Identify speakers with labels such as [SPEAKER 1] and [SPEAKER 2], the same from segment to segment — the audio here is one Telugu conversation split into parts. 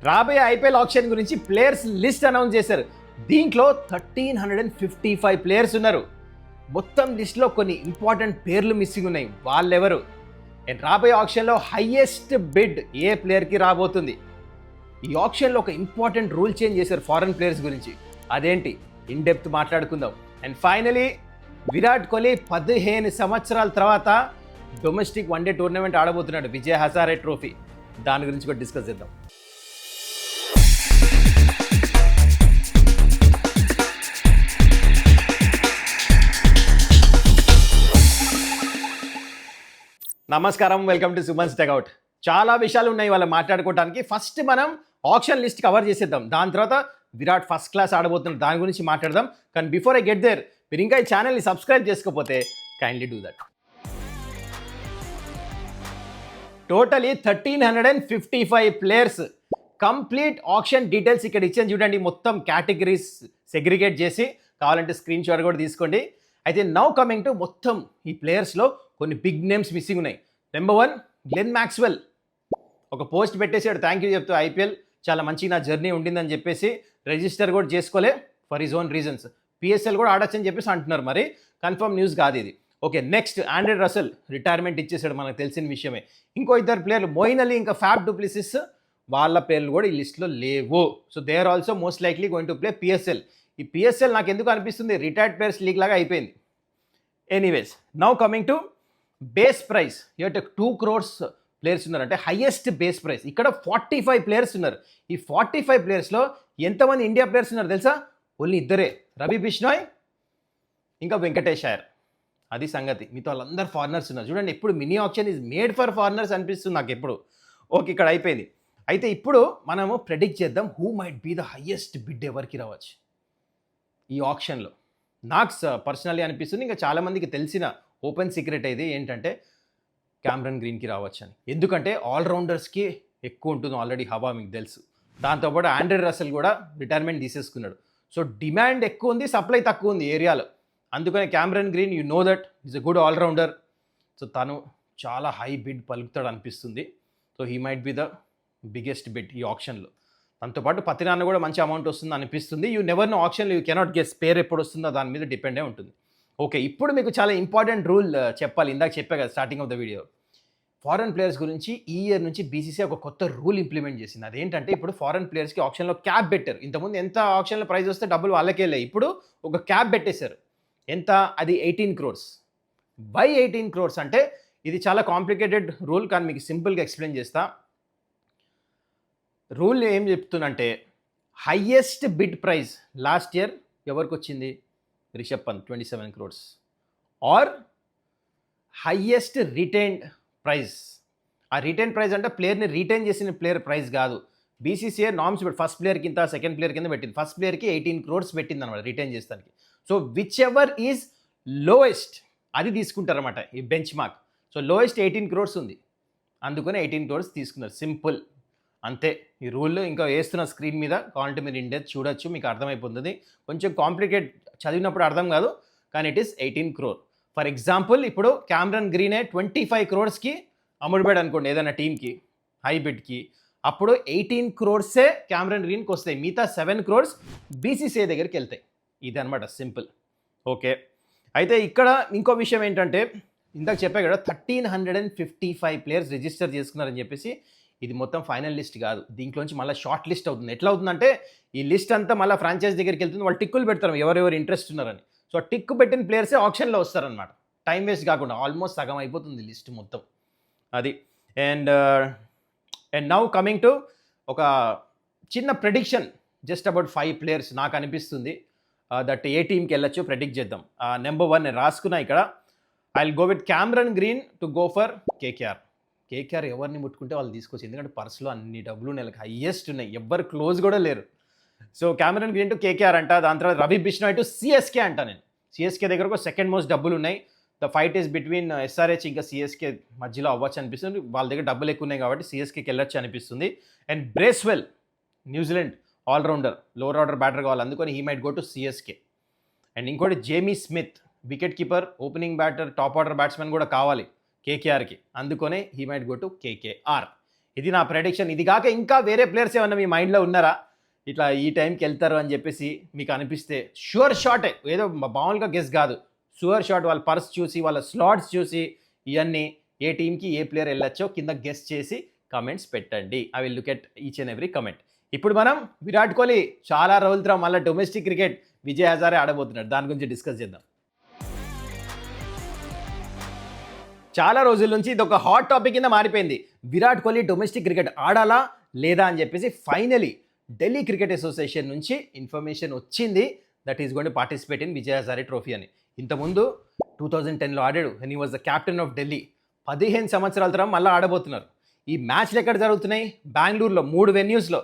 [SPEAKER 1] రాబోయే ఐపీఎల్ ఆప్షన్ గురించి ప్లేయర్స్ లిస్ట్ అనౌన్స్ చేశారు. దీంట్లో 1355 ప్లేయర్స్ ఉన్నారు. మొత్తం లిస్ట్లో కొన్ని ఇంపార్టెంట్ పేర్లు మిస్సింగ్ ఉన్నాయి. వాళ్ళెవరు? అండ్ రాబోయే ఆప్షన్లో హైయెస్ట్ బిడ్ ఏ ప్లేయర్కి రాబోతుంది? ఈ ఆప్షన్లో ఒక ఇంపార్టెంట్ రూల్ చేంజ్ చేశారు ఫారెన్ ప్లేయర్స్ గురించి. అదేంటి? ఇన్ డెప్త్ మాట్లాడుకుందాం. అండ్ ఫైనలీ విరాట్ కోహ్లీ 15 సంవత్సరాల తర్వాత డొమెస్టిక్ వన్డే టోర్నమెంట్ ఆడబోతున్నాడు, విజయ్ హజారే ట్రోఫీ. దాని గురించి కూడా డిస్కస్ చేద్దాం. నమస్కారం, వెల్కమ్ టు సుమన్స్ టెక్అవుట్. చాలా విషయాలు ఉన్నాయి వాళ్ళ మాట్లాడుకోవడానికి. ఫస్ట్ మనం ఆప్షన్ లిస్ట్ కవర్ చేసేద్దాం. దాని తర్వాత విరాట్ ఫస్ట్ క్లాస్ ఆడబోతున్నారు, దాని గురించి మాట్లాడదాం. కానీ బిఫోర్ ఐ గెట్ దేర్, మీరు ఇంకా ఈ ఛానల్ని సబ్స్క్రైబ్ చేసుకోకపోతే kindly do that. Totally 1355 players. Complete option details ఇక్కడ ఇచ్చాను చూడండి. మొత్తం కేటగిరీస్ సెగ్రిగేట్ చేసి, కావాలంటే స్క్రీన్ షాట్ కూడా తీసుకోండి. అయితే నౌ కమింగ్ టు మొత్తం ఈ ప్లేయర్స్లో కొన్ని బిగ్ నేమ్స్ మిస్సింగ్ ఉన్నాయి. Number 1 Glenn Maxwell. ఒక పోస్ట్ పెట్టేసాడు, థ్యాంక్ యూ చెప్తూ, ఐపీఎల్ చాలా మంచి నా జర్నీ ఉండిందని చెప్పేసి రిజిస్టర్ కూడా చేసుకోలే for his own reasons. PSL కూడా ఆడొచ్చని చెప్పేసి అంటున్నారు, మరి కన్ఫర్మ్ న్యూస్ కాదు ఇది. Okay, next Andre Russell retirement ఇచ్చేసాడు, మనకు తెలిసిన విషయమే. ఇంకో ఇద్దరు ప్లేయర్లు మోయిన్ అలీ ఇంకా ఫ్యాబ్ డూప్లిసిస్, వాళ్ళ పేర్లు కూడా ఈ లిస్ట్లో లేవు. So they are also most likely going to play PSL. ఈ పిఎస్ఎల్ నాకు ఎందుకు అనిపిస్తుంది రిటైర్డ్ ప్లేయర్స్ లీగ్ లాగా అయిపోయింది. Anyways, now coming to base price. ఇటు 2 crores ప్లేయర్స్ ఉన్నారు, అంటే హైయెస్ట్ బేస్ ప్రైస్. ఇక్కడ 45 ప్లేయర్స్ ఉన్నారు. ఈ 45 ప్లేయర్స్లో ఎంతమంది ఇండియా ప్లేయర్స్ ఉన్నారు తెలుసా? ఓన్లీ ఇద్దరే, రవి బిష్నాయ్ ఇంకా వెంకటేష్ అయ్యర్. అది సంగతి. మీతో వాళ్ళందరూ ఫారినర్స్ ఉన్నారు. చూడండి, ఇప్పుడు mini option is made for foreigners అనిపిస్తుంది నాకు ఎప్పుడు. ఓకే, ఇక్కడ అయిపోయింది. అయితే ఇప్పుడు మనము ప్రెడిక్ట్ చేద్దాం who might be the highest bid ఎవరికి రావచ్చు ఈ ఆప్షన్లో. నాకు పర్సనల్లీ అనిపిస్తుంది, ఇంకా చాలామందికి తెలిసిన ఓపెన్ సీక్రెట్ అయితే ఏంటంటే క్యామరన్ గ్రీన్కి రావచ్చు అని. ఎందుకంటే ఆల్రౌండర్స్కి ఎక్కువ ఉంటుంది ఆల్రెడీ హవా, మీకు తెలుసు. దాంతోపాటు ఆండ్రే రసెల్ కూడా రిటైర్మెంట్ తీసేసుకున్నాడు. సో డిమాండ్ ఎక్కువ ఉంది, సప్లై తక్కువ ఉంది ఏరియాలో. అందుకనే Cameron Green, you know that is a good allrounder. So తను చాలా హై బిడ్ పలుకుతాడు అనిపిస్తుంది. So he might be the biggest bid ఈ ఆప్షన్లో. దాంతోపాటు పతిరాన్న కూడా మంచి అమౌంట్ వస్తుంది అనిపిస్తుంది. యూ నెవర్ నో ఆప్షన్లో, యూ కెనాట్ గెస్ పేరు ఎప్పుడు వస్తుందో దాని మీద డిపెండ్ అయి ఉంటుంది. ఓకే, ఇప్పుడు మీకు చాలా ఇంపార్టెంట్ రూల్ చెప్పాలి. ఇందాక చెప్పా కదా starting of the video, foreign players గురించి ఈ ఇయర్ నుంచి బీసీసీఐ ఒక కొత్త రూల్ ఇంప్లిమెంట్ చేసింది. అదేంటంటే ఇప్పుడు ఫారెన్ ప్లేయర్స్కి ఆప్షన్లో క్యాప్ పెట్టారు. ఇంతకుముందు ఎంత ఆప్షన్లో ప్రైస్ వస్తే డబ్బులు వాళ్ళకే లే, ఇప్పుడు ఒక క్యాప్ పెట్టేశారు. ఎంత? అది 18 crores. వై 18 crores అంటే ఇది చాలా కాంప్లికేటెడ్ రూల్, కానీ మీకు సింపుల్గా ఎక్స్ప్లెయిన్ చేస్తా. రూల్ ఏం చెప్తుందంటే, highest bid price last year ఎవరికి వచ్చింది? Rishabh Pant 27 crores. Or highest retained price. ఆ రిటైన్ ప్రైజ్ అంటే ప్లేయర్ని రిటైన్ చేసిన ప్లేయర్ ప్రైజ్ కాదు. బీసీసీఐ నామ్స్ ఫస్ట్ ప్లేయర్ కింద, సెకండ్ ప్లేయర్ కింద పెట్టింది. ఫస్ట్ ప్లేయర్కి 18 crores పెట్టింది అనమాట రిటైన్ చేస్తానికి. So which ever is lowest అది తీసుకుంటారన్నమాట ఈ bench mark. So lowest 18 crores ఉంది, అందుకని 18 crores తీసుకున్నారు. సింపుల్, అంతే ఈ రూల్లో. ఇంకా వేస్తున్న స్క్రీన్ మీద కావాలంటే మీరు ఇండెత్ చూడొచ్చు, మీకు అర్థమైపోతుంది. కొంచెం కాంప్లికేట్, చదివినప్పుడు అర్థం కాదు, కానీ it is 18 crore. For example ఇప్పుడు క్యామరన్ గ్రీనే 25 crores అమ్ముడుపోయాడు అనుకోండి ఏదైనా టీంకి హై బిడ్కి, అప్పుడు 18 crores క్యామరన్ గ్రీన్కి వస్తాయి. మిగతా 7 crores బీసీసీఐ దగ్గరికి వెళ్తాయి. ఇది అనమాట సింపుల్. ఓకే, అయితే ఇక్కడ ఇంకో విషయం ఏంటంటే, ఇందాక చెప్పా కదా 1355 ప్లేయర్స్ రిజిస్టర్ చేసుకున్నారని చెప్పేసి. ఇది మొత్తం ఫైనల్ లిస్ట్ కాదు, దీంట్లోంచి మళ్ళీ షార్ట్ లిస్ట్ అవుతుంది. ఎట్లా అవుతుందంటే, ఈ లిస్ట్ అంతా మళ్ళీ ఫ్రాంచైజ్ దగ్గరికి వెళ్తుంది, వాళ్ళు టిక్కులు పెడతారు ఎవరెవరు ఇంట్రెస్ట్ ఉన్నారని. సో టిక్కు పెట్టిన ప్లేయర్సే ఆప్షన్లో వస్తారనమాట, టైం వేస్ట్ కాకుండా. ఆల్మోస్ట్ సగం అయిపోతుంది లిస్ట్ మొత్తం అది. అండ్ నౌ కమింగ్ టు ఒక చిన్న ప్రెడిక్షన్ జస్ట్ అబౌట్ 5 players నాకు అనిపిస్తుంది దట్ ఏ టీంకి వెళ్ళొచ్చు, ప్రెడిక్ట్ చేద్దాం. నెంబర్ 1 నేను రాసుకున్నా ఇక్కడ. I will go with Cameron green to go for KKR. KKR ఎవరిని ముట్టుకుంటే వాళ్ళు తీసుకోవచ్చు, ఎందుకంటే పర్సులో అన్ని డబ్బులు నెలకు హైయెస్ట్ ఉన్నాయి, ఎవ్వరు క్లోజ్ కూడా లేరు. So Cameron green to KKR అంట. దాని తర్వాత రవి బిష్నాయ్ టు సిఎస్కే అంట. నేను సిఎస్కే దగ్గర ఒక సెకండ్ మోస్ట్ డబ్బులు ఉన్నాయి. The fight is between SRH ఇంకా సిఎస్కే మధ్యలో అవ్వచ్చు అనిపిస్తుంది. వాళ్ళ దగ్గర డబ్బులు ఎక్కువ ఉన్నాయి కాబట్టి సిఎస్కేకి వెళ్ళొచ్చు అనిపిస్తుంది. And Bracewell New Zealand allrounder, lower order batter కావాలి, అందుకని he might go to CSK. And ఇంకోటి Jamie Smith, wicket keeper, opening batter, top order batsmen కూడా కావాలి కేకేఆర్కి, అందుకనే he might go to KKR. ఇది నా ప్రెడిక్షన్. ఇది కాక ఇంకా వేరే ప్లేయర్స్ ఏమన్నా మీ మైండ్లో ఉన్నారా, ఇట్లా ఈ టైంకి వెళ్తారు అని చెప్పేసి మీకు అనిపిస్తే? షూర్ షాటే, ఏదో మామూలుగా గెస్ కాదు, షూర్ షాట్. వాళ్ళ పర్స్ చూసి, వాళ్ళ స్లాట్స్ చూసి, ఇవన్నీ ఏ టీంకి ఏ ప్లేయర్ వెళ్ళొచ్చో కింద గెస్ చేసి కమెంట్స్ పెట్టండి. I will look at each and every comment. ఇప్పుడు మనం విరాట్ కోహ్లీ చాలా రోజుల తర్వాత మళ్ళీ డొమెస్టిక్ క్రికెట్ విజయ్ హజారే ఆడబోతున్నాడు, దాని గురించి డిస్కస్ చేద్దాం. చాలా రోజుల నుంచి ఇది ఒక హాట్ టాపిక్ కింద మారిపోయింది. విరాట్ కోహ్లీ డొమెస్టిక్ క్రికెట్ ఆడాలా లేదా అని చెప్పేసి ఫైనలీ ఢిల్లీ క్రికెట్ అసోసియేషన్ నుంచి ఇన్ఫర్మేషన్ వచ్చింది that is going to participate in Vijay Hazare trophy అని. ఇంతకుముందు 2010లో ఆడాడు, hen he was the captain of Delhi. 15 సంవత్సరాల తర్వాత మళ్ళీ ఆడబోతున్నారు. ఈ మ్యాచ్లు ఎక్కడ జరుగుతున్నాయి? బెంగళూరులో 3 వెన్యూస్లో.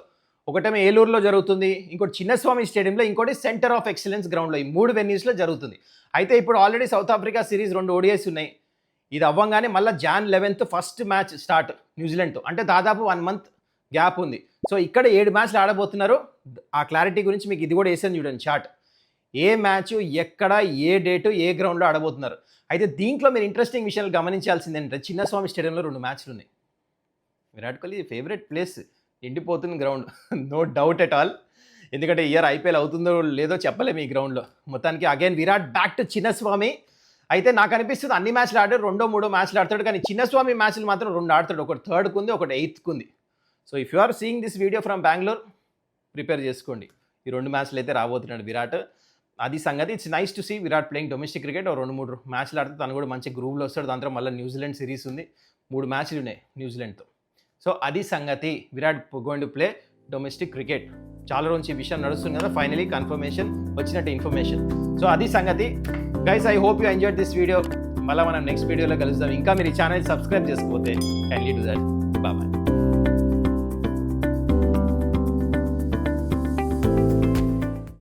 [SPEAKER 1] ఒకటేమో ఏలూరులో జరుగుతుంది, ఇంకోటి చిన్నస్వామి స్టేడియంలో, ఇంకోటి సెంటర్ ఆఫ్ ఎక్సలెన్స్ గ్రౌండ్లో. ఈ 3 వెన్యూస్లో జరుగుతుంది. అయితే ఇప్పుడు already south Africa series 2 ODIs ఉన్నాయి. ఇది అవ్వంగానే మళ్ళీ Jan 11th first match start న్యూజిలాండ్తో, అంటే దాదాపు 1 month గ్యాప్ ఉంది. సో ఇక్కడ 7 మ్యాచ్లు ఆడబోతున్నారు. ఆ క్లారిటీ గురించి మీకు ఇది కూడా వేసాను చూడండి చార్ట్. ఏ మ్యాచ్ ఎక్కడ, ఏ డేటు, ఏ గ్రౌండ్లో ఆడబోతున్నారు. అయితే దీంట్లో మీరు ఇంట్రెస్టింగ్ విషయాలు గమనించాల్సింది ఏంటంటే, చిన్నస్వామి స్టేడియంలో 2 మ్యాచ్లు ఉన్నాయి. విరాట్ కోహ్లీ ఫేవరెట్ ప్లేస్, ఎండిపోతుంది ground, no doubt at all. ఎందుకంటే ఇయర్ IPL అవుతుందో లేదో చెప్పలేము ఈ గ్రౌండ్లో. మొత్తానికి again Virat back to Chinnaswamy. అయితే నాకు అనిపిస్తుంది అన్ని మ్యాచ్లు ఆడాడు, 2-3 మ్యాచ్లు ఆడతాడు, కానీ చిన్నస్వామి మ్యాచ్లు మాత్రం 2 ఆడతాడు. ఒకటి 3rd కుంది, ఒకటి 8th కుంది. So if you are seeing this video from Bengaluru, prepare చేసుకోండి. ఈ 2 మ్యాచ్లు అయితే రాబోతున్నాడు విరాట్. అది సంగతి. It's nice to see Virat playing domestic cricket. 2-3 మ్యాచ్లు ఆడితే తను కూడా మంచి గ్రూవ్లో వస్తాడు. దాంట్లో మళ్ళీ న్యూజిలాండ్ సిరీస్ ఉంది, 3 మ్యాచ్లు ఉన్నాయి న్యూజిలాండ్తో. సో అది సంగతి, Virat going to play domestic cricket. చాలా రోజు ఈ విషయం నడుస్తుంది కదా, ఫైనలీ కన్ఫర్మేషన్ వచ్చినట్టు ఇన్ఫర్మేషన్. సో అది సంగతి guys. I hope you enjoyed this video. మళ్ళీ మనం నెక్స్ట్ వీడియోలో కలుద్దాం. ఇంకా మీరు ఈ ఛానల్ సబ్స్క్రైబ్ చేసుకోకపోతే కైండ్లీ డూ దట్. బాయ్.